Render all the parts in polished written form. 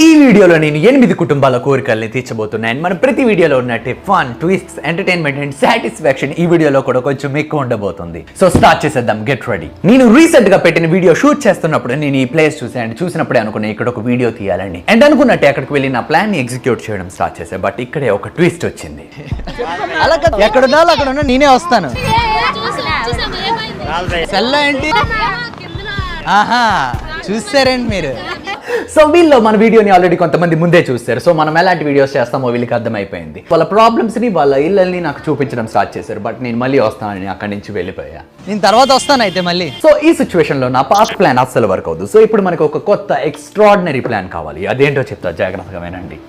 ఈ వీడియోలో నేను 8 కుటుంబాల కోరికల్ని తీర్చబోతున్నాను. మన ప్రతి వీడియోలో ఉన్నట్టే fun, twists, entertainment and satisfaction ఈ వీడియోలో కూడా కొంచెం ఎక్కువ ఉండబోతుంది. సో స్టార్ట్ చేసేద్దాం. Get ready. నేను రీసెంట్ గా పెట్టిన వీడియో షూట్ చేస్తున్నప్పుడు నేను ఈ ప్లేస్ చూసినప్పుడే అనుకున్నా ఇక్కడ ఒక వీడియో తీయాలని. అండ్ అనుకున్నట్టే అక్కడికి వెళ్ళి నా ప్లాన్ ని ఎగ్జిక్యూట్ చేయడం స్టార్ట్ చేశాను. బట్ ఇక్కడే ఒక ట్విస్ట్ వచ్చింది. ఎక్కడున్నా అక్కడ ఉన్నా నేనే వస్తాను. సెల్లో ఏంటి? ఆహా, చూస్తారండి మీరు. సో వీళ్ళు మన వీడియోని ఆల్రెడీ కొంతమంది ముందే చూస్తారు. సో మనం ఎలాంటి వీడియోస్ చేస్తామో వీళ్ళకి అర్థమైపోయింది. వాళ్ళ ప్రాబ్లమ్స్ని, వాళ్ళ ఇళ్ళని నాకు చూపించడం స్టార్ట్ చేశారు. బట్ నేను మళ్ళీ వస్తానని అక్కడి నుంచి వెళ్ళిపోయా. నేను తర్వాత వస్తాను అయితే మళ్ళీ. సో ఈ సిచ్యువేషన్ లో నా పాస్ట్ ప్లాన్ అస్సలు వర్క్ అవుతుంది. సో ఇప్పుడు మనకు ఒక కొత్త ఎక్స్ట్రాడినరీ ప్లాన్ కావాలి. అదేంటో చెప్తా, జాగ్రత్తగా వినండి.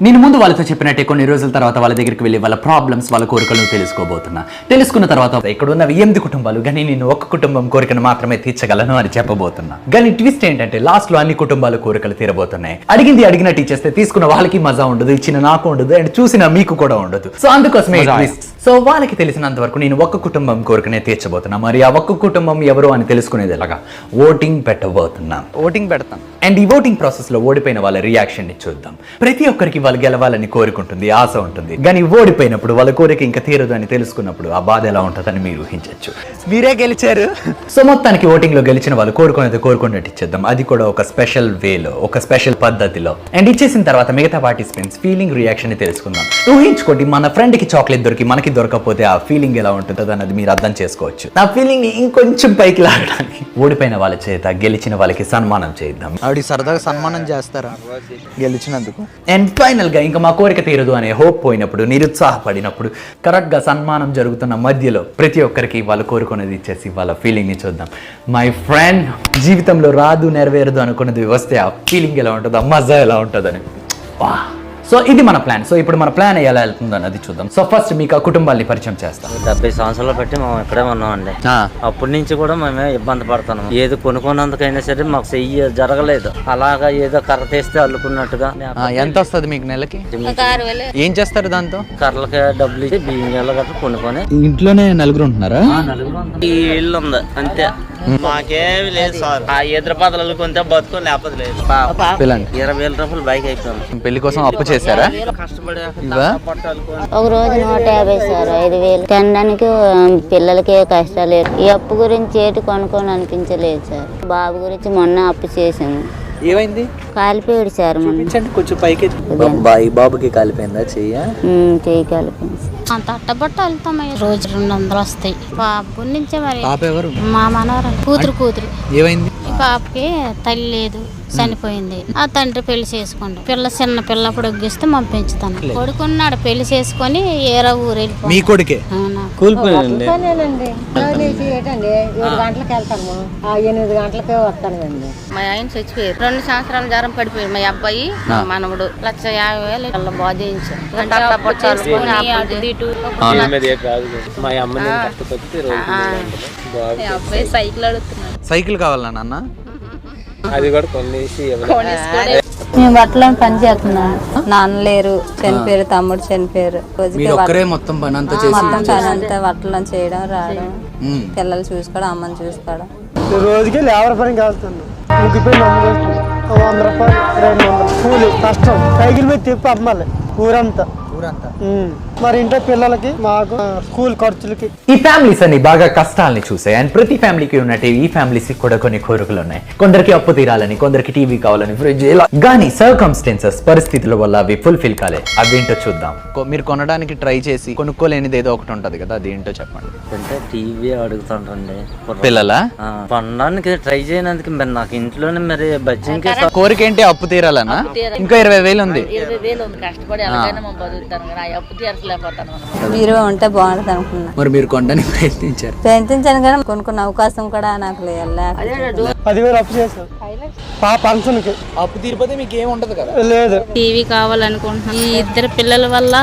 నేను ముందు వాళ్ళతో చెప్పినట్టే కొన్ని రోజుల తర్వాత వాళ్ళ దగ్గరికి వెళ్ళి వాళ్ళ ప్రాబ్లమ్స్, వాళ్ళ కోరికలను తెలుసుకోబోతున్నా. తెలుసుకున్న తర్వాత ఇక్కడ ఉన్న 8 కుటుంబాలు కానీ నేను ఒక కుటుంబం కోరికను మాత్రమే తీర్చగలను అని చెప్పబోతున్నా. కానీ ట్విస్ట్ ఏంటంటే లాస్ట్ లో అన్ని కుటుంబాల కోరికలు తీరబోతున్నాయి. అడిగినట్టు ఇచ్చేస్తే తీసుకున్న వాళ్ళకి మజా ఉండదు, ఇచ్చిన నాకు ఉండదు, అండ్ చూసిన మీకు కూడా ఉండదు. సో అందుకోసమే ట్విస్ట్. సో వాళ్ళకి తెలిసినంత వరకు నేను ఒక్క కుటుంబం కోరికనే తీర్చబోతున్నా. మరి ఆ ఒక్క కుటుంబం ఎవరు అని తెలుసుకునేది ఎలాగా? ఓటింగ్ పెట్టబోతున్నా. ఓటింగ్ పెడతాం. అండ్ ఈ ఓటింగ్ ప్రాసెస్ లో ఓడిపోయిన వాళ్ళ రియాక్షన్ ని చూద్దాం. ప్రతి ఒక్కరికి వాళ్ళు గెలవాలని కోరుకుంటుంది, ఆశ ఉంటుంది. కానీ ఓడిపోయినప్పుడు వాళ్ళ కోరిక ఇంకా తీరదు అని తెలుసుకున్నప్పుడు ఆ బాధ ఎలా ఉంటుందని మీరు ఊహించవచ్చు. మీరే గెలిచారు. సో మొత్తానికి ఓటింగ్ లో గెలిచిన వాళ్ళు కోరుకున్నట్టు ఇచ్చేద్దాం. అది కూడా ఒక స్పెషల్ వేలో, ఒక స్పెషల్ పద్ధతిలో. అండ్ ఇచ్చేసిన తర్వాత మిగతా పార్టిసిపెంట్స్ ఫీలింగ్, రియాక్షన్ ని తెలుసుకుందాం. ఊహించుకోండి, మన ఫ్రెండ్ కి చాక్లెట్ దొరికి మనకి దొరకపోతే ఆ ఫీలింగ్ ఎలా ఉంటుందో అన్నది మీరు అర్థం చేసుకోవచ్చు. నా ఫీలింగ్ ని ఇంకొంచెం పైకి లాగడానికి ఓడిపోయిన వాళ్ళ చేత గెలిచిన వాళ్ళకి సన్మానం చేద్దాం. ఆవిడ సరదాగా సన్మానం చేస్తారా గెలిచినందుకు? అండ్ ఫైనల్ గా ఇంకా మా కోరిక తీరదు అనే హోప్ పోయినప్పుడు, నిరుత్సాహపడినప్పుడు కరెక్ట్ గా సన్మానం జరుగుతున్న మధ్యలో ప్రతి ఒక్కరికి వాళ్ళు కోరుకునేది ఇచ్చేసి వాళ్ళ ఫీలింగ్ ని చూద్దాం. మై ఫ్రెండ్, జీవితంలో రాదు, నెరవేరదు అనుకున్నది వస్తే ఆ ఫీలింగ్ ఎలా ఉంటుంది, ఆ మజా ఎలా ఉంటుందని. సో ఇది మన ప్లాన్. సో ఇప్పుడు మన ప్లాన్ ఎలా వెళ్తుందో అన్నది చూద్దాం. సో ఫస్ట్ మీకు ఆ కుటుంబాన్ని పరిచయం చేస్తాం. 70 సంవత్సరాలు బట్టి మేము ఇక్కడే ఉన్నామండి. అప్పటి నుంచి కూడా మేమే ఇబ్బంది పడుతున్నాం. ఏది కొనుక్కున్నందుకైనా సరే మాకు చెయ్యి జరగలేదు. అలాగా ఏదో కర్ర తీస్తే అల్లుకున్నట్టుగా. ఎంత వస్తుంది మీకు నెలకి? ఏం చేస్తారు దాంతో? కర్రలకి డబ్బులు ఇచ్చి బియ్యం గట్రా కొనుక్కొని. ఇంట్లోనే నలుగురు ఉంటున్నారా? ఈ ఇల్లు ఉంది అంతే, మాకేమి లేదు సార్. ఆ ఎదురు పాతలు అల్లుకుంటే బతుకో, లేకపోతే లేదు. 20,000 రూపాయలు బైక్ అయిపోయింది. పెళ్లి కోసం అప్పు చేశారా? కష్టపడి ఒక రోజు 150 సార్, 5,000 తినడానికి. పిల్లలకి కష్టాలు. ఈ అప్పు గురించి ఏటి కొనుక్కొని అనిపించలేదు సార్. బాబు గురించి మొన్న అప్పు చేసాము. ఏమైంది? కాలిపోయాడు సార్. కొంచెం పైకి. బాబుకి కాలిపోయిందా? చెయ్యి కాలిపోయింది. అంత అట్టబట్ట వెళ్తామయ్య, రోజు 200 వస్తాయి. బాబు నుంచే మరి. పాప ఎవరు? మా మనవరాలు కూతురు. ఏమైంది? పాపకి తల్లి లేదు, చనిపోయింది. ఆ తండ్రి పెళ్లి చేసుకోండి. చిన్న పిల్లప్పుడు ఒగ్గిస్తే మనం పెంచుతాను. కొడుకున్నాడు, పెళ్లి చేసుకొని ఏరా ఊరు వెళ్ళిపో. మీ కొడుకే కూలిపోయింది. 7 గంటలకు వెళ్తాము, 8 గంటలకే వస్తానండి. మా ఆయన చచ్చిపోయారు. 2 సంవత్సరాలు జ్వరం పడిపోయారు. మా అబ్బాయి మనవడు 150,000 బాగా చేయించారు. అబ్బాయి సైకిల్ అడుగుతున్నాడు. సైకిల్ కావాలా నాన్న? అది కూడా కొనేసి మేము బట్టలను పని చేస్తున్నాం. నాన్న లేరు, చనిపోయారు. తమ్ముడు చనిపోయారు. మొత్తం పని అంతా బట్టలను చేయడం, రావడం, పిల్లలు చూసుకోవడం, అమ్మని చూసుకోవడం. రోజుకి లేబర్ పని కాస్తున్నాం. ముగ్గిపోయి 100 రూపాయలు, 200 కూలి కష్టం. సైకిల్ మీద తిప్పి అమ్మాలి ఊరంతా. మరి ఇంట్లో పిల్లలకి, మాకు స్కూల్ ఖర్చులకి. ఈ ఫ్యామిలీస్ అన్ని బాగా కష్టాలని చూసాయి. అండ్ ప్రతి ఫ్యామిలీకి ఉన్నట్టు ఈ ఫ్యామిలీస్ కూడా కొన్ని కోరికలు ఉన్నాయి. కొందరికి అప్పు తీరాలని, కొందరికి టీవీ కావాలని, ఫ్రిడ్జ్, ఇలా. కానీ సర్కమ్స్టెన్సెస్, పరిస్థితుల వల్ల అవి ఫుల్ఫిల్ కాలే. అవేంటో చూద్దాం. మీరు కొనడానికి ట్రై చేసి కొనుక్కోలేనిది ఏదో ఒకటి ఉంటది కదా, అది ఏంటో చెప్పండి. అంటే టీవీ అడుగుతుంటండి పిల్లల. కొనడానికి ట్రై చేయడానికి మరి నాకు ఇంట్లోనే మరి బడ్జెట్ కోరిక ఏంటి? అప్పు తీరాలన్నా? ఇంకా 20,000 ఉంది. మీరు ఉంటే బాగుంటుంది అనుకున్నా. మరి మీరు కొనడానికి ప్రయత్నించాను కానీ కొనుక్కున్న అవకాశం కూడా నాకు లేదు. 10,000 అప్పు చేశాను ఫంక్షన్కి. అప్పు తీరిపోతే మీకు ఏమి ఉంటది కదా? లేదు. టీవీ కావాలనుకుంటున్నాను. ఈ 2 పిల్లల వల్ల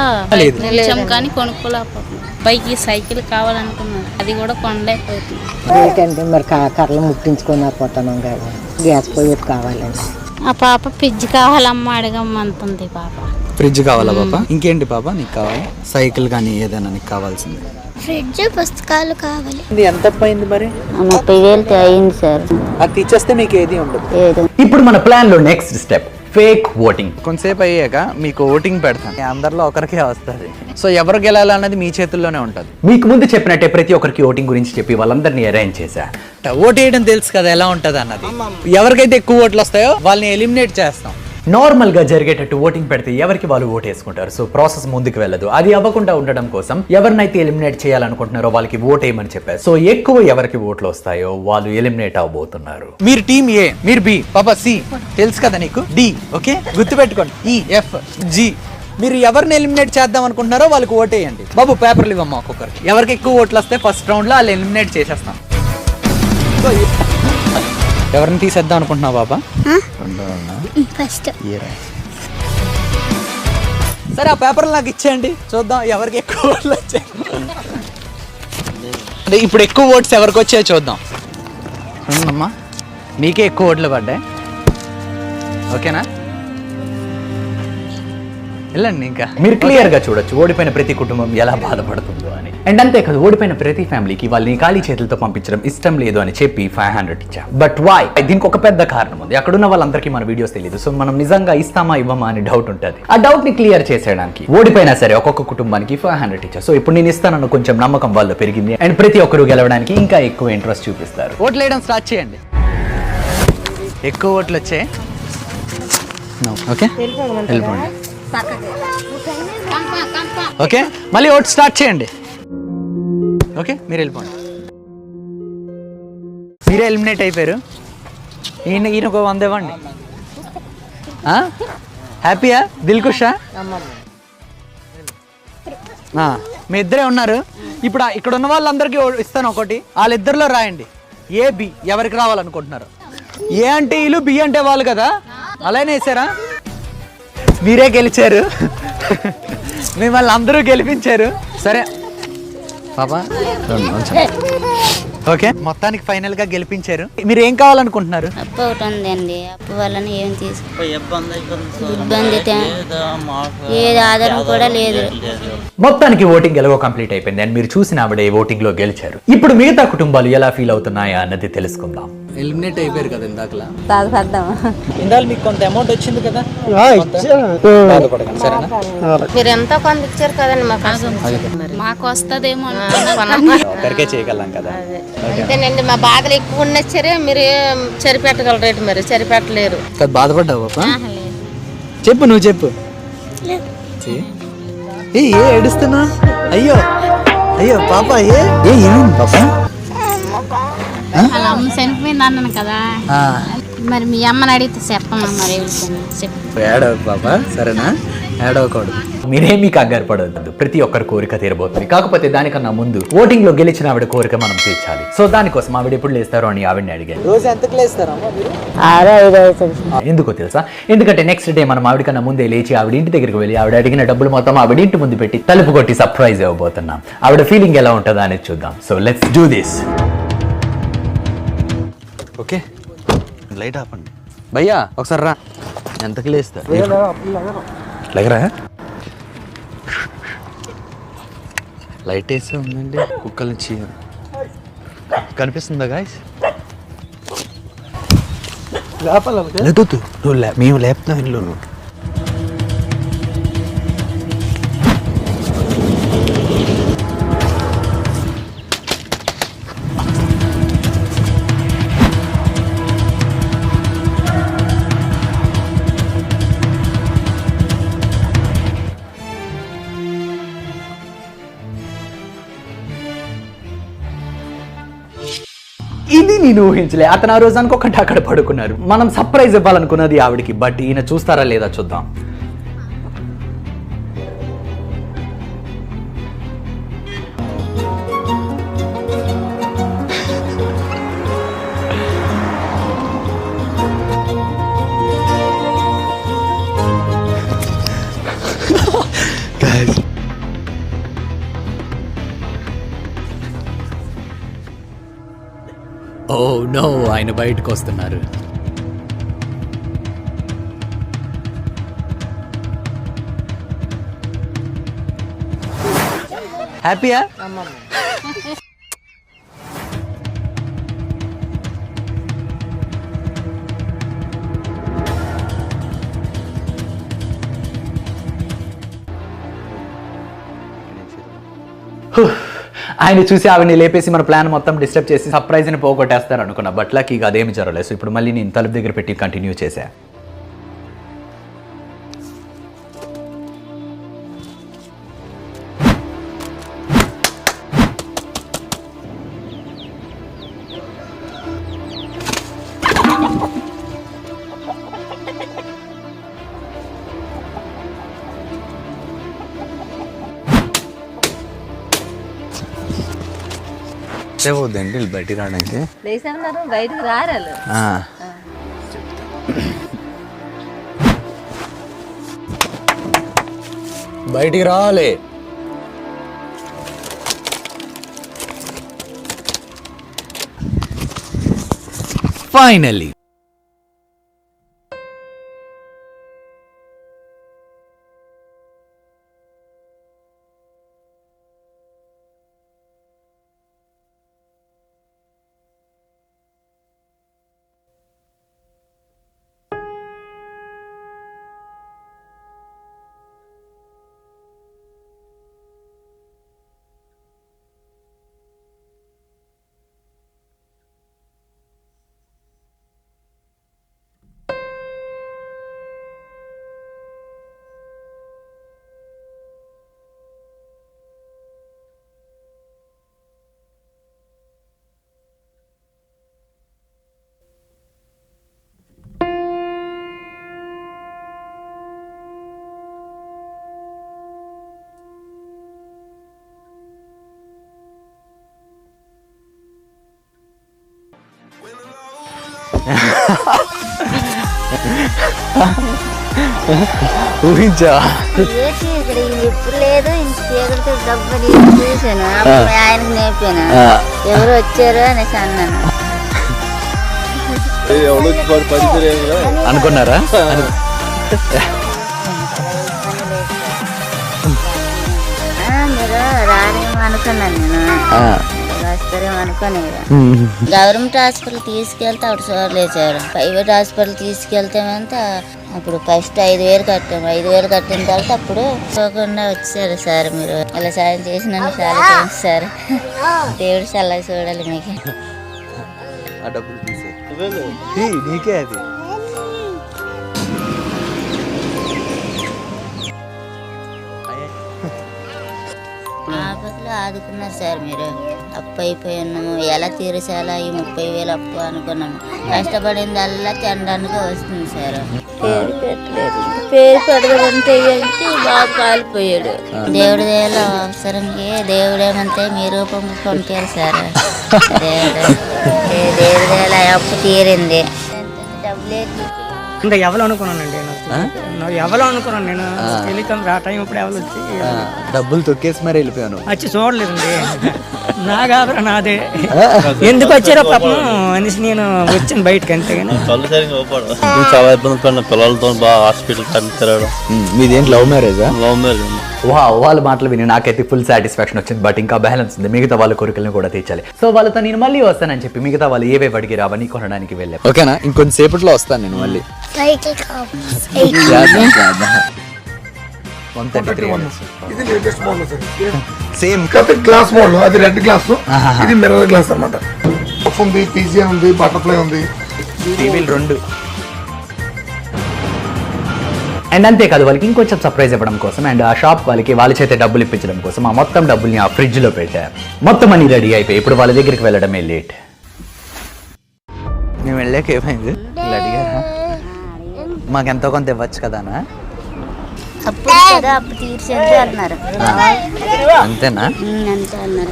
నిలిచాం కానీ కొనుక్కోలేకపోతున్నాం. పైకి సైకిల్ కావాలనుకున్నాను, అది కూడా కొనలేకపోతుంది. ఏంటంటే మరి కర్రలు ముట్టించుకొని పోతున్నాం కదా, గ్యాస్ పొయ్యి కావాలండి. ఆ పాప ఫ్రిడ్జ్ కావాలమ్మా, అడగమ్మంటుంది పాప. ఫ్రిడ్జ్ కావాలా పాప? ఇంకేంటి పాప నీకు కావాలి? సైకిల్ కానీ ఏదైనా నీకు కావాల్సింది? ఫ్రిడ్జ్, పుస్తకాలు కావాలి. ఎంత అయింది మరి? 30,000 అయింది సార్. అది ఇచ్చేస్తే మీకు ఏది ఉండదు. ఇప్పుడు మన ప్లాన్ లో నెక్స్ట్ స్టెప్ ఫేక్ ఓటింగ్. కొంతసేపు అయ్యాక మీకు ఓటింగ్ పెడతాను, అందరిలో ఒకరికే వస్తుంది. సో ఎవరు గెలాలన్నది మీ చేతుల్లోనే ఉంటుంది. మీకు ముందు చెప్పినట్టే ప్రతి ఒక్కరికి ఓటింగ్ గురించి చెప్పి వాళ్ళందరినీ అరేంజ్ చేశా. ఓటు వేయడం తెలుసు కదా ఎలా ఉంటుంది అన్నది. ఎవరికైతే ఎక్కువ ఓట్లు వస్తాయో వాళ్ళని ఎలిమినేట్ చేస్తాం. నార్మల్ గా జరిగేటట్టు ఓటింగ్ పెడితే ఎవరికి వాళ్ళు ఓటు వేసుకుంటారు. సో ప్రాసెస్ ముందుకు వెళ్ళదు. అది అవ్వకుండా ఉండడం కోసం ఎవరినైతే ఎలిమినేట్ చేయాలనుకుంటున్నారో వాళ్ళకి ఓట్ వేయమని చెప్పారు. సో ఎక్కువ ఎవరికి ఓట్లు వస్తాయో వాళ్ళు ఎలిమినేట్ అవబోతున్నారు. మీరు టీమ్ ఏ, మీరు బి, పాపా సి, తెలుసు కదా నీకు, డి. ఓకే, గుర్తుపెట్టుకోండి. ఈ, ఎఫ్, జి. మీరు ఎవరిని ఎలిమినేట్ చేద్దాం అనుకుంటున్నారో వాళ్ళకి ఓటేయండి. బాబు పేపర్లు ఇవ్వమ్మా ఒక్కొక్కరికి. ఎవరికి ఎక్కువ ఓట్లు వస్తే ఫస్ట్ రౌండ్ లో వాళ్ళు ఎలిమినేట్ చేసేస్తాం. ఎవరిని తీసేద్దాం అనుకుంటున్నావు బాబా? ఫస్ట్ సరే ఆ పేపర్లు నాకు ఇచ్చేయండి, చూద్దాం ఎవరికి ఎక్కువ ఓట్లు వచ్చాయి. అంటే ఇప్పుడు ఎక్కువ ఓట్స్ ఎవరికి వచ్చాయో చూద్దాం. చూడమ్మా, మీకే ఎక్కువ ఓట్లు పడ్డాయి. ఓకేనా, వెళ్ళండి. ఇంకా మీరు క్లియర్ గా చూడొచ్చు ఓడిపోయిన ప్రతి కుటుంబం ఎలా బాధపడుతుందో అని. అండ్ అంతేకాదు ఓడిపోయిన ప్రతి ఫ్యామిలీకి వాళ్ళని ఖాళీ చేతులతో పంపించడం ఇష్టం లేదు అని చెప్పి 500 ఇచ్చా. But why? దీనికి ఒక పెద్ద కారణం ఉంది. అక్కడున్న వాళ్ళందరికీ మన వీడియోస్ తెలియదు. సో మనం నిజంగా ఇస్తామా ఇవ్వమా అని డౌట్ ఉంటుంది. ఆ డౌట్ ని క్లియర్ చేసేయడానికి ఓడిపోయినా సరే ఒక్కొక్క కుటుంబానికి 500 ఇచ్చా. సో ఇప్పుడు నేను ఇస్తానన్న కొంచెం నమ్మకం వాళ్ళు పెరిగింది. అండ్ ప్రతి ఒక్కరు గెలవడానికి ఇంకా ఎక్కువ ఇంట్రెస్ట్ చూపిస్తారు. ఓట్లు వేయడం స్టార్ట్ చేయండి. ఎక్కువ ఓట్లు వచ్చాయి. ఓకే, వెళ్ళిపోండి. ఓకే, మళ్ళీ ఓట్ స్టార్ట్ చేయండి. ఓకే, మీరు వెళ్ళిపోండి. మీరే ఎలిమినేట్ అయిపోయారు. ఈయన ఒక 100 ఇవ్వండి. హ్యాపీయా, దిల్ ఖుషా? మీ ఇద్దరే ఉన్నారు. ఇప్పుడు ఇక్కడ ఉన్న వాళ్ళందరికీ ఇస్తాను ఒకటి. వాళ్ళిద్దరిలో రాయండి ఏ, బి. ఎవరికి రావాలనుకుంటున్నారు? ఏ అంటే వీళ్ళు, బి అంటే వాళ్ళు కదా, అలానే వేసారా? మీరే గెలిచారు, మిమ్మల్ని అందరూ గెలిపించారు. సరే పాపా, ఓకే, మొత్తానికి ఫైనల్ గా గెలిపించారు. మీరు ఏం కావాలనుకుంటున్నారు? అప్పు ఒకటి ఉందండి, అప్పు వలన ఏం తీసుకో ఇబ్బంది ఏది ఆధారం కూడా లేదు. మొత్తానికి ఓటింగ్ ఎలాగో కంప్లీట్ అయిపోయింది. అండ్ మీరు చూసిన ఆవిడ ఓటింగ్ లో గెలిచారు. ఇప్పుడు మిగతా కుటుంబాలు ఎలా ఫీల్ అవుతున్నాయా అన్నది తెలుసుకుందాం. ఎలిమినేట్ అయిపోయారు కదా ఇందాకలా. బాధపడ్డాం. ఇందాక మీకు కొంత అమౌంట్ వచ్చింది కదా, బాధపడకండి సరేనా? మీరు ఎంతో కొంత ఇచ్చారు కదండి మాకు వస్తుందేమో ఒకరికే చేయగలం కదా. అంతేనండి, మా బాధలు ఎక్కువ ఉన్నా సరే మీరు సరిపెట్టగలరు. మరి సరిపెట్టలేరు. బాధపడ్డావు పాపా? చెప్పు, నువ్వు చెప్పు. ఏ ఏడుస్తున్నా? అయ్యో అయ్యో పాప, ఏమైంది పాప? అలా అమ్మ చనిపోయింది అన్నాను కదా, మరి మీ అమ్మని అడిగితే చెప్పమ్మా. మరి చెప్పు. ఏడవ పాప, సరేనా? ఏడవకూడదు. మీరేమీ కంగారు పడవద్దు. ప్రతి ఒక్కరి కోరిక తీరబోతుంది. కాకపోతే దానికన్నా ముందు ఓటింగ్ లో గెలిచిన ఆవిడ కోరిక మనం తీర్చాలి. సో దానికోసం ఆవిడ ఎప్పుడు లేస్తారో అని ఆవిడని అడిగాను. రోజు ఎంతకు లేస్తారమ్మా మీరు? 6, 5 అవుతుంది. ఎందుకో తెలుసా? ఎందుకంటే నెక్స్ట్ డే మనం ఆవిడ కన్నా ముందే లేచి ఆవిడ ఇంటి దగ్గరికి వెళ్ళి ఆవిడ అడిగిన డబ్బులు మొత్తం ఆవిడ ఇంటి ముందు పెట్టి తలుపు కొట్టి సర్ప్రైజ్ ఇవ్వబోతున్నాం. ఆవిడ ఫీలింగ్ ఎలా ఉంటుందా అనేది చూద్దాం. So let's do this. Okay, light ఆపండి. భయ్యా ఒకసారి రా. ఎంతకు లేస్తారు? లేకరా, లైట్ వేసే ఉందండి. కుక్కల నుంచి కనిపిస్తుందా గాయస్? నువ్వు మేము లేపుతాం ఇల్లు. నువ్వు ఇది నేను ఊహించలే. అతను ఆ రోజు అనుకోకుండా అక్కడ పడుకున్నారు. మనం సర్ప్రైజ్ ఇవ్వాలనుకున్నది ఆవిడికి. బట్ ఈయన చూస్తారా లేదా చూద్దాం. ఓ నో, ఆయన బయటకు వస్తున్నారు. హ్యాపీయా? ఆయన చూసి ఆవిడని లేపేసి మన ప్లాన్ మొత్తం డిస్టర్బ్ చేసి సర్ప్రైజ్ని పోగొట్టేస్తారు అనుకున్నా. బట్ లక్కీగా అదేమి జరగలేదు. సో ఇప్పుడు మళ్ళీ నేను తలుపు దగ్గర పెట్టి కంటిన్యూ చేశా. పోద్దండి బయటికి రావడానికి. బయటకు రారాలు. బయటికి రావాలి. ఫైనల్లీ ఊహించా ఏంటి ఇక్కడ ఎప్పుడు లేదు ఇంత చీకటితో డబ్బులు చూసాను. ఆయనకు నేర్పాను, ఎవరు వచ్చారు అనేసి అన్నాను. అనుకున్నారా? మీరు రానేమో అనుకున్నాను నేను, వస్తారేమో అనుకోని. గవర్నమెంట్ హాస్పిటల్ తీసుకెళ్తే అప్పుడు చూడలేచారు. ప్రైవేట్ హాస్పిటల్ తీసుకెళ్తామంటే అప్పుడు ఫస్ట్ 5,000 కట్టాము. 5,000 కట్టిన తర్వాత అప్పుడు చూడకుండా వచ్చారు. సార్ మీరు అలా సాయం చేసినందుకు చాలా థ్యాంక్స్ సార్. దేవుడు చాలా చూడాలి మీకు. నీకే అది. ఆపదలో ఆదుకున్నారు సార్ మీరు. అప్పు అయిపోయి ఉన్నాము, ఎలా తీర్చాలా ఈ 30,000 అప్పు అనుకున్నాము. కష్టపడిందల్లా తినడానికి వస్తుంది సార్. పేరు పెట్టలేదు, పేరు పెడదామంటే బాబు కాలిపోయాడు. దేవుడి దేవాల అవసరంకి దేవుడేమంటే మీ రూపంలో పంపారు సార్. దేవుడి దేవాల అప్పు తీరింది. డబ్బులేదు ఇంకా ఎవరు అనుకున్నానండి, ఎవరు అనుకున్నాను నేను. వెళ్ళిపోయాను ఆ టైం ఇప్పుడు ఎవరు వచ్చి డబ్బులు తొక్కేసి మరి వెళ్ళిపోయాను. వచ్చి చూడలేదండి. నా కాబరా నాదే. ఎందుకు వచ్చారో పాపం అనేసి నేను వచ్చాను బయటకి, అంతేగాని చాలా ఇబ్బంది పడిన పిల్లలతో బాగా హాస్పిటల్ తిరగడం. మీదేంటి లవ్ మ్యారేజా? Love marriage. వాళ్ళ మాటలు విని నాకైతే ఫుల్ సాటిస్ఫాక్షన్ వచ్చింది. బట్ ఇంకా బ్యాలెన్స్ ఉంది, మిగతా వాళ్ళ కోరికలను కూడా తీర్చాలి. సో వాళ్ళతో నేను మళ్ళీ వస్తానని చెప్పి మిగతా వాళ్ళు ఏవేవి అడిగి రావని కొనడానికి వెళ్ళాను. ఓకేనా? ఇంకొంచెం సేపట్లో వస్తాను నేను మళ్ళీ. సైకిల్ సేమ్ గ్లాస్ మోడల్, అది రెడ్ గ్లాస్, ఇది మిర్రర్ గ్లాస్ అన్నమాట. ఉంది, పిజియా ఉంది, బటర్ఫ్లై ఉంది, టీవీలు 2. అండ్ అంతేకాదు వాళ్ళకి ఇంకొంచెం సర్ప్రైజ్ ఇవ్వడం కోసం అండ్ ఆ షాప్ వాళ్ళకి వాళ్ళ చేత డబ్బులు ఇప్పించడం కోసం ఆ మొత్తం డబ్బుల్ని ఆ ఫ్రిడ్జ్లో పెట్టారు. మొత్తం అన్ని రెడీ అయిపోయి ఇప్పుడు వాళ్ళ దగ్గరికి వెళ్ళడమే లేట్. మేము వెళ్ళాక ఏమైంది? ఇలా అడిగారా? మాకు ఎంతో కొంత ఇవ్వచ్చు కదానా? అప్పుడు కదా అప్పు తీర్చేది అన్నారు. అంతేనా? అంతే అన్నారు.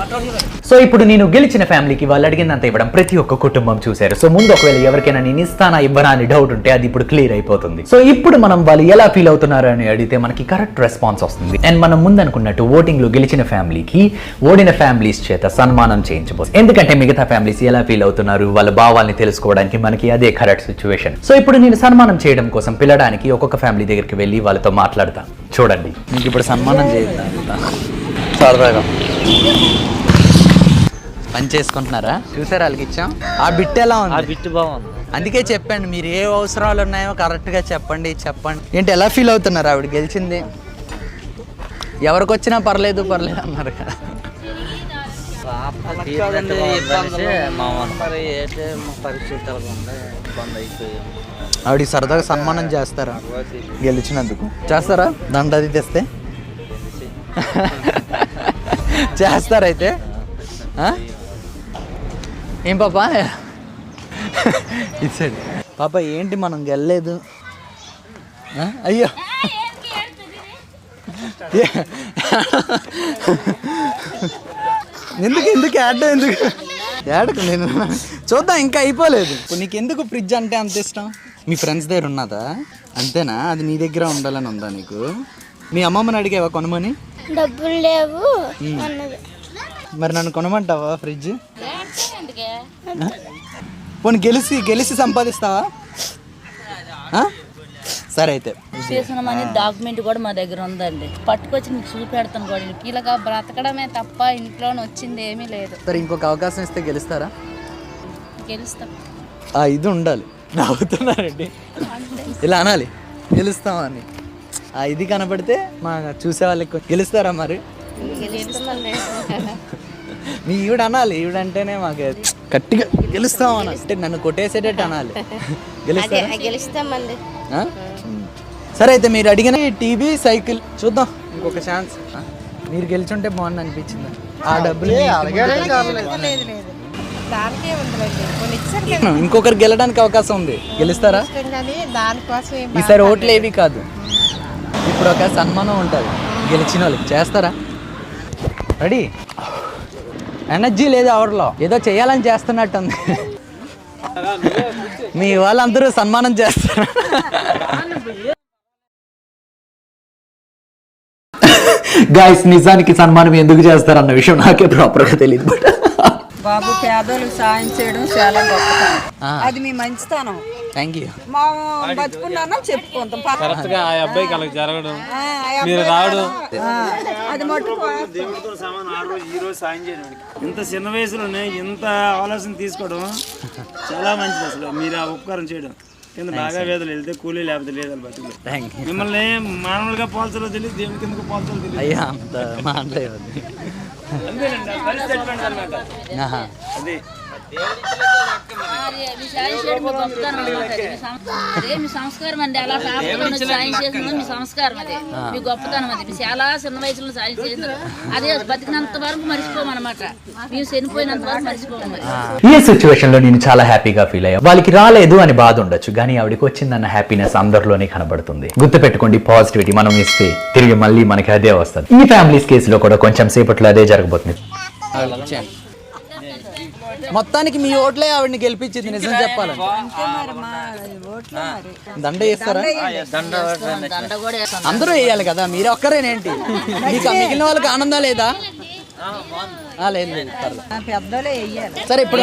సో ఇప్పుడు నేను గెలిచిన ఫ్యామిలీకి వాళ్ళు అడిగిందంత ఇవ్వడం ప్రతి ఒక్క కుటుంబం చూశారు. సో ముందు ఒకవేళ ఎవరికైనా నేను ఇస్తానా ఇవ్వనా అని డౌట్ ఉంటే అది ఇప్పుడు క్లియర్ అయిపోతుంది. సో ఇప్పుడు మనం వాళ్ళు ఎలా ఫీల్ అవుతున్నారు అని అడిగితే మనకి కరెక్ట్ రెస్పాన్స్ వస్తుంది. అండ్ మనం ముందు అనుకున్నట్టు ఓటింగ్ లో గెలిచిన ఫ్యామిలీకి ఓడిన ఫ్యామిలీస్ చేత సన్మానం చేయించబోతుంది. ఎందుకంటే మిగతా ఫ్యామిలీస్ ఎలా ఫీల్ అవుతున్నారు వాళ్ళ భావాల్ని తెలుసుకోవడానికి మనకి అదే కరెక్ట్ సిచ్యువేషన్. సో ఇప్పుడు నేను సన్మానం చేయడం కోసం పిలవడానికి ఒక్కొక్క ఫ్యామిలీ దగ్గరికి వెళ్ళి వాళ్ళతో మాట్లాడతాను. చూడండి, మీకు ఇప్పుడు సన్మానం చేద్దాం. సరదాగా పని చేసుకుంటున్నారా? చూసారా వాళ్ళకి ఇచ్చాం. ఆ బిట్ ఎలా ఉంది? ఆ బిట్ బాగుంది. అందుకే చెప్పండి, మీరు ఏ అవసరాలు ఉన్నాయో కరెక్ట్గా చెప్పండి. ఏంటి ఎలా ఫీల్ అవుతున్నారు? ఆవిడ గెలిచింది, ఎవరికి వచ్చినా పర్లేదు అన్నారు కదా. తీరినట్టుగా ఉందనేసి మరి ఏంటి పరిస్థితులు ఉంది ఇబ్బంది అయిపోయాం. ఆవిడ సరదాగా సన్మానం చేస్తారా గెలిచినందుకు? చేస్తారా? దండ అది తెస్తే చేస్తారైతే? ఏం పాప ఇచ్చాడు పాప, ఏంటి మనం గెలలేదు? అయ్యో ఎందుకు ఏడకు నేను చూద్దాం, ఇంకా అయిపోలేదు. నీకు ఎందుకు ఫ్రిడ్జ్ అంటే అంత ఇష్టం? మీ ఫ్రెండ్స్ దగ్గర ఉన్నదా? అంతేనా? అది నీ దగ్గర ఉండాలని ఉందా నీకు? మీ అమ్మమ్మని అడిగావా కొనమని? డబ్బులు లేవు. మరి నన్ను కొనమంటావా ఫ్రిడ్జ్? పోనీ గెలిచి సంపాదిస్తావా? సరే అయితే చేసిన డాక్యుమెంట్ కూడా మా దగ్గర ఉందండి, పట్టుకొచ్చి నీకు చూపెడతాను కూడా. ఇలాగా బ్రతకడమే తప్ప ఇంట్లోనే వచ్చింది ఏమీ లేదు. సరే ఇంకొక అవకాశం ఇస్తే గెలుస్తారా? గెలుస్తాం. ఇది ఉండాలి. నవ్వుతున్నారండి, ఇలా అనాలి గెలుస్తామని. ఇది కనపడితే మా చూసే వాళ్ళకి గెలుస్తారా? మరి మీ ఈవిడ అనాలి, ఈవిడంటేనే మాకు గట్టిగా గెలుస్తామని, అంటే నన్ను కొట్టేసేటట్టు అనాలి. గెలుస్తామండి. సరే అయితే మీరు అడిగిన టీవీ సైకిల్ చూద్దాం, ఇంకొక ఛాన్స్. మీరు గెలిచుంటే బాగుంది అనిపించింది. ఆ డబ్బులు ఇంకొకరు గెలడానికి అవకాశం ఉంది, గెలుస్తారా? ఈసారి ఓట్లు ఏవి కాదు, ఇప్పుడు ఒక సన్మానం ఉంటుంది గెలిచిన వాళ్ళకి. చేస్తారా? రెడీ? ఎనర్జీ లేదు ఎవరిలో, ఏదో చేయాలని చేస్తున్నట్టుంది. మీ వాళ్ళందరూ సన్మానం చేస్తారు. గైస్, నిజానికి సన్మానం ఎందుకు చేస్తారన్న విషయం నాకే ప్రాపర్గా తెలియదు. బట్ బాబు పేదోళ్ళకి సాయం చేయడం చాలా గొప్పతనం, అది మీ మంచితనం. Thank you. మా బతుకున్నాను చెప్పుకుంటాం. అబ్బాయికి అలా జరగడం, మీరు రావడం, అది మటుకు దేవుడితో సమానం. ఆ రోజు ఈ రోజు సాయం చేయడం, ఇంత చిన్న వయసులోనే ఇంత ఆలోచన తీసుకోవడం చాలా మంచిది. అసలు మీరు ఆ ఉపకారం చేయడం. కింద బాగా వేదలు వెళ్తే కూలీ లేకపోతే లేదు బతుకు. మిమ్మల్ని మామూలుగా పోల్చలో తెలియదు, దేవుని కిందకు పోల్చలో తెలియదు. అయ్యా అంత మాట్లాడేది అంతేనండి, పరిస్థితి అనమాట. అది మీ సంస్కారం అండి. అలా సాయం చేసింది మీ సంస్కారం, అదే మీ గొప్పతనం. అది చాలా చిన్న వయసులో సాయం చేసింది, అదే బతికినంత వరకు మర్చిపోమన్నమాట. మేము చనిపోయినంత వరకు మర్చిపోము. ఈ సిచ్యువేషన్ లో నేను చాలా హ్యాపీగా ఫీల్ అయ్యా. వాళ్ళకి రాలేదు అని బాధ ఉండొచ్చు, కానీ ఆవిడకి వచ్చిందన్న హ్యాపీనెస్ అందరిలోనే కనబడుతుంది. గుర్తుపెట్టుకోండి, పాజిటివిటీ మనం ఇస్తే తిరిగి మళ్ళీ మనకి అదే వస్తుంది. ఈ ఫ్యామిలీస్ కేసులో కూడా కొంచెం సేపట్లో అదే జరగబోతుంది. మొత్తానికి మీ ఓట్లే ఆవిడని గెలిపించింది, నిజం చెప్పాలండి. దండ వేస్తారా? అందరూ వేయాలి కదా, మీరు ఒక్కరేనేంటి? మీకు మిగిలిన వాళ్ళకి ఆనందం లేదా? లేదు లేదు, సరే ఇప్పుడు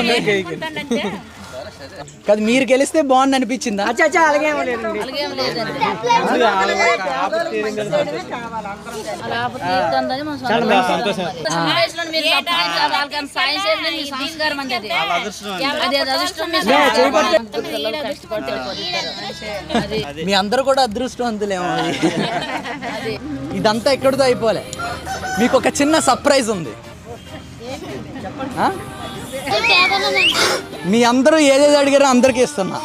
కదా మీరు గెలిస్తే బాగుంది అనిపించిందా? మీ అందరూ కూడా అదృష్టవంతులేమో. ఇదంతా ఎక్కడితో అయిపోలే, మీకు ఒక చిన్న సర్ప్రైజ్ ఉంది. మీ అందరూ ఏదేది అడిగారో అందరికీ ఇస్తున్నా.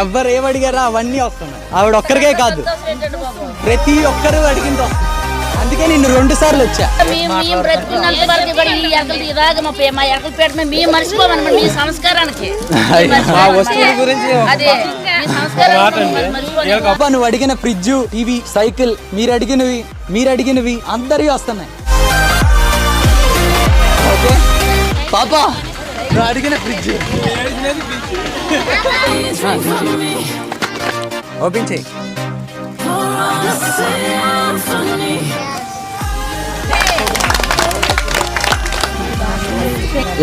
ఎవరు ఏమడిగారో అవన్నీ వస్తున్నాయి. ఆవిడ ఒక్కరికే కాదు, ప్రతి ఒక్కరు అడిగిందో. అందుకే నేను 2 సార్లు వచ్చా. నువ్వు అడిగిన ఫ్రిడ్జ్, టీవీ, సైకిల్, మీరు అడిగినవి అందరివి వస్తున్నాయి. ఓకే పాపా, నువ్వు అడిగిన ఫ్రిడ్జ్ ఓపెన్ చేయి.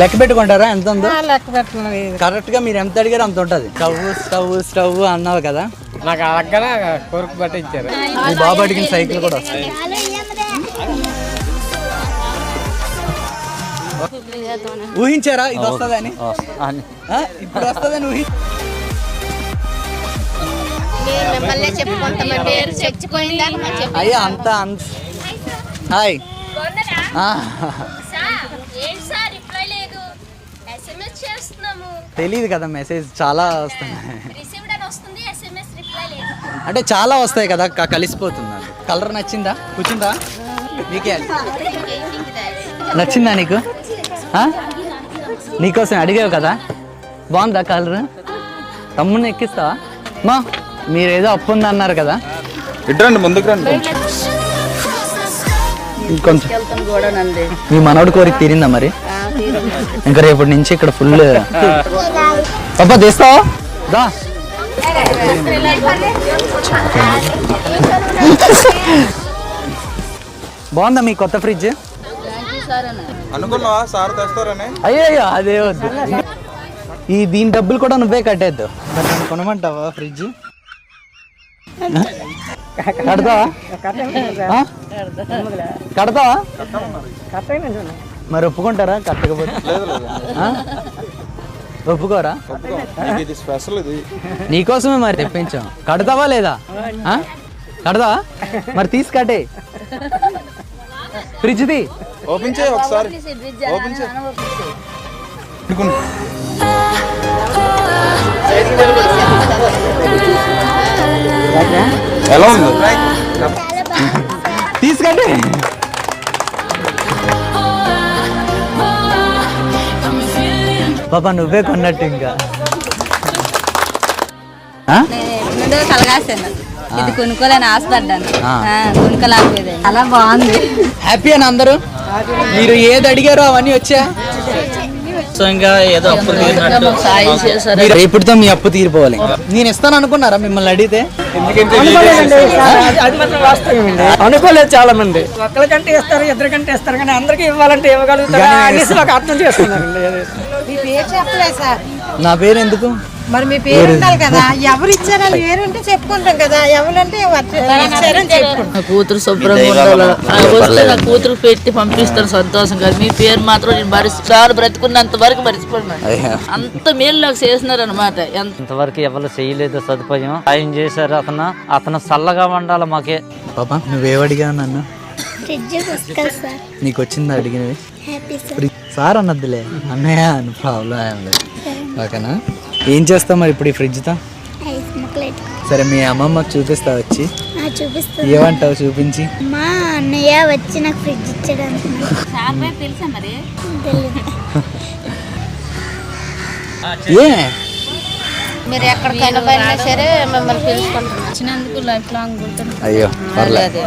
లెక్క పెట్టుకుంటారా ఎంత ఉందో? కరెక్ట్ గా మీరు ఎంత అడిగారు అంత ఉంటది. స్టవ్ అన్నావు కదా, నాకు అడగ కోరిక బట్టి ఇచ్చారు. మీ బాబు అడిగిన సైకిల్ కూడా వస్తాయి. ఊహించారా ఇది వస్తుందని? ఇప్పుడు వస్తుందని అయ్యా అంత హాయ్ తెలియదు కదా మెసేజ్ చాలా వస్తున్నాయి అంటే చాలా వస్తాయి కదా కలిసిపోతుంది అది. కలర్ నచ్చిందా కూర్చుందా నీకే నచ్చిందా నీకు నీకోసం అడిగావు కదా బాగుందా కలర్ తమ్ముడిని ఎక్కిస్తావా మా మీరేదో అప్పు ఉంది అన్నారు కదా ఇట్రండి ముందుకు రండి ఇంకొంచెం మీ మనోడి కోరిక తీరిందా మరి ఇంకా రేపటి నుంచి ఇక్కడ ఫుల్ పాపా తీస్తావా దా బాగుందా మీ కొత్త ఫ్రిడ్జ్ అనుకున్నావా సార్ తెస్తారని అయ్యో అదే వద్దు దీని డబ్బులు కూడా నువ్వే కట్టేద్దు కొనమంటావా ఫ్రిడ్జ్ కడతావా కడతావా మరి ఒప్పుకుంటారా కట్టకపోతే ఒప్పుకోరా ఇది స్పెషల్ ఇది నీకోసమే మరి తెప్పించాం కడతావా లేదా కడతావా మరి తీసుకట్టే ఫ్రిడ్జ్ ది ఓపెన్ చేయి ఒకసారి ఓపెన్ చేయి ఎలా ఉంది తీసుకండి పాపా నువ్వే కొన్నట్టు ఇంకా కలగాసాను ఇది కొనుక్కోలేని ఆశపడ్డాను కొనుక్కోలేకపోయేది అలా బాగుంది హ్యాపీ అని అందరూ మీరు ఏది అడిగారో అవన్నీ వచ్చా ఏదో అప్పులు తీరినట్టు సాయం చేశారు. రేపుతో మీ అప్పు తీరిపోవాలి నేను ఇస్తాను అనుకున్నారా మిమ్మల్ని అడిగితే అనుకోలేదు చాలా మంది ఒక్కరికంటే ఇస్తారు ఇద్దరికంటే ఇస్తారు కానీ అందరికి ఇవ్వాలంటే ఇవ్వగలుగుతారు అర్థం చేసుకున్నారండి నా పేరు ఎందుకు మరి మీ పేరు ఉండాలి కదా ఎవరు ఇచ్చారని పేరుంటే చెప్పుకుంటాం కదా ఎవరంటే ఇచ్చారని చెప్పుకుంటాం నా కూతురు శుభ్రంగా ఉండాలి వస్తే నా కూతురు పెట్టి పంపిస్తారు సంతోషం కాదు మీ పేరు మాత్రం నేను భరిస్తాను బ్రతుకున్నంత వరకు భరిచిపోయినాను అంత మేలు నాకు చేసినారు అనమాట ఇంతవరకు ఎవరు చేయలేదు సదుపాయం సాయం చేశారు అతను చల్లగా ఉండాలి మాకే పాపా నువ్వేవడిగా నన్ను నీకు వచ్చిందా అడిగినవి సార్ అన్నద్దులే అన్నయ్య అని ప్రాబ్లం ఏం లేదు ఓకేనా ఏం చేస్తావు మరి ఇప్పుడు ఈ ఫ్రిడ్జ్తో సరే మీ అమ్మమ్మకి చూపిస్తా వచ్చి ఏమంటావు చూపించి మా అన్నయ్య వచ్చి నాకు ఫ్రిడ్జ్ ఇచ్చడానికి తెలుసా మరి ఏ మీరు ఎక్కడికైనా పోయినా సరే మిమ్మల్ని పిలుచుకుంటున్నాం వచ్చినందుకు లైఫ్ లాంగ్ గుర్తుంది అయ్యో పర్లేదు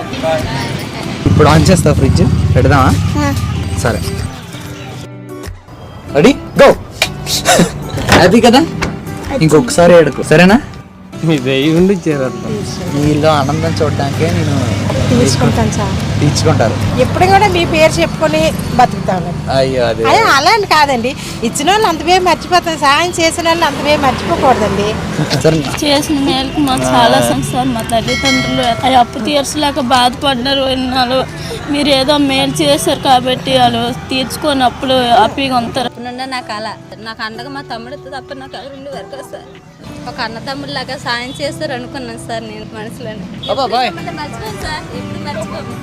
ఇప్పుడు ఆన్ చేస్తావు ఫ్రిడ్జ్ పెడదామా సరే రెడీ గో హ్యాపీ కదా ఇంకొకసారి ఏడుకు సరేనా మీ వెయ్యి ఉండి చేరేద్దాం మీలో ఆనందం చూడడానికే నేను తీసుకుంటాను సార్ తీర్చుకుంటారు ఎప్పుడు కూడా మీ పేరు చెప్పుకొని బతుకుతాను అయ్యో అదే అలా అని కాదండి ఇచ్చిన వాళ్ళు అంతవే మర్చిపోతాం సాయం చేసిన వాళ్ళు అంతవే మర్చిపోకూడదండి చేసిన మేరకు మాకు చాలా సంవత్సరాలు మా తల్లిదండ్రులు అవి అప్పు తీర్చలేక బాధపడ్డారు ఎన్నాళ్ళు మీరు ఏదో మేలు చేశారు కాబట్టి వాళ్ళు తీర్చుకొని అప్పుడు హ్యాపీగా ఉంటారు నుండి నాకు అలా నాకు అండగా మా తమ్ముడు తప్ప నాకు ఎవరు ఉండి వరకు సార్ ఒక అన్న తమ్ముడు లాగా సాయం చేస్తారు అనుకున్నాను సార్ నేను మనసులోనే మర్చిపోను సార్ ఇప్పుడు మర్చిపోను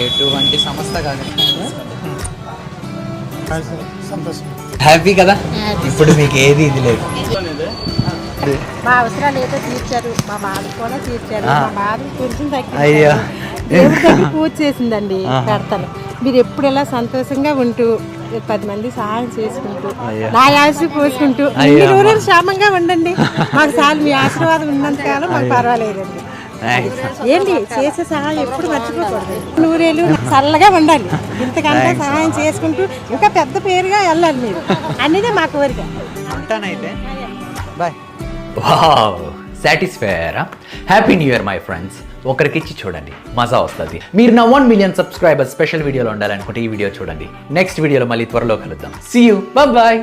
ఎటువంటి సంస్థ కాదు హ్యాపీ కదా ఇప్పుడు మీకు ఏది ఇది లేదు మా అవసరాలు ఏదో తీర్చారు మా బాధ కూడా తీర్చారు మా బాధ కొంచెం అయ్యో తగ్గి పూజ చేసిందండి పెడతాను మీరు ఎప్పుడు ఇలా సంతోషంగా ఉంటూ 10 మంది సహాయం చేసుకుంటూ నా ఆశ పోసుకుంటూ మీరు ఊరేళ్ళు క్షేమంగా ఉండండి మాకు చాలు మీ ఆశీర్వాదం ఉన్నంతకాలం మాకు పర్వాలేదండి ఏంటి చేసే సహాయం ఎప్పుడు మర్చిపోకూడదు నూరేళ్ళు చల్లగా ఉండాలి ఇంతకంటే సహాయం చేసుకుంటూ ఇంకా పెద్ద పేరుగా వెళ్ళాలి మీరు అనేది మా కోరిక ఉంటానైతే బాయ్ వావ్ సాటిస్ఫైరా happy new year my friends ఒకరికి ఇచ్చి చూడండి మజా వస్తుంది మీరు నా 1 మిలియన్ సబ్స్క్రైబర్స్ స్పెషల్ వీడియోలో ఉండాలనుకుంటే ఈ వీడియో చూడండి నెక్స్ట్ వీడియోలో మళ్ళీ త్వరలో కలుద్దాం సీ యూ బాయ్